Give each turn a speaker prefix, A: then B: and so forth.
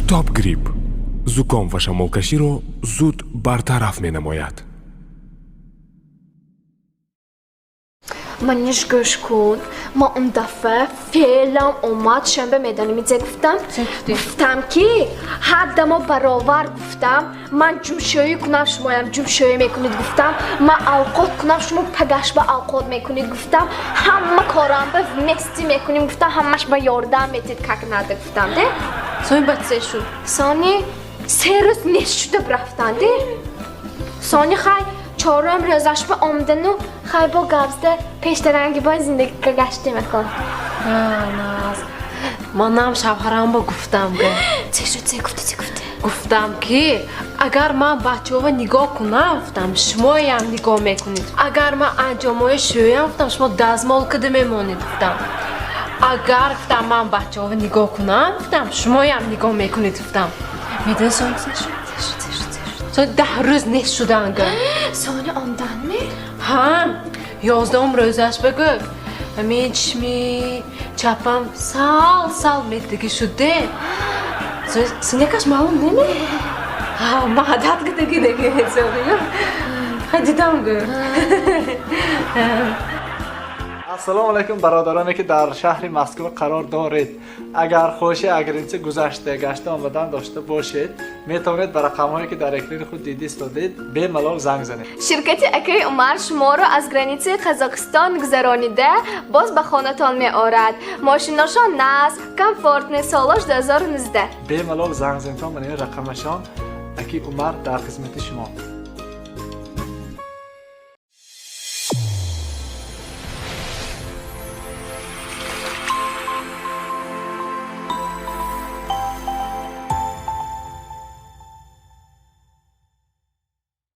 A: Top Grip زکام و شمالکشی را زود برطرف می نماید.
B: منش گوش کن. ما اون دفعه فعلا اومد شنبه میدانی میزه گفتم که حد ما برابر گفتم من جوشویی کنم شمایم جوشویی میکنید گفتم من اوقات کنم شما پگش به اوقات میکنید گفتم همه کارم به مستی میکنیم گفتم همش به یاردم میتید کک نده گفتم ده سانی بچه شد سانی 3 روز نشده برفتن ده سانی خیلی چهارم روزش به آمدن و خیلی با گرزده پیشترنگی با زندگی گشتی میکن
C: ناز منم شوهرم با گفتم که
B: چه گفتی
C: گفتم که اگر من بچه ها نگاه کنم گفتم شما هم نگاه میکنید اگر من انجامای شویم گفتم شما دزمال کده میمونید گفتم اگر گفتم من بچه ها نگاه کنم گفتم شما هم نگاه میکنید گفتم میدن سان چه 10 روز نیست شدن که
B: سانی آمدن می؟
C: هم 11 روزش بگو همین چشمی چپم سال میدگی شده سنکش معلوم نمی؟ ما عدد که دیگه سویم دیدم گو
D: السلام علیکم برادرانی که در شهر مسکو قرار دارید. اگر خواهش اگرینچه گذشته گشته آمدن داشته باشید میتونید به رقم‌هایی که در اکران خود دیدید به ملال زنگ زنید.
B: شرکت اکی عمر شما را از گرانیته قزاقستان گذرانیده باز به خانه‌تان می‌آورد. ماشیناشان ناز کامفورت سالش 2019
D: به ملال زنگ زنید تا من این رقمشان اکی عمر در خدمت شما.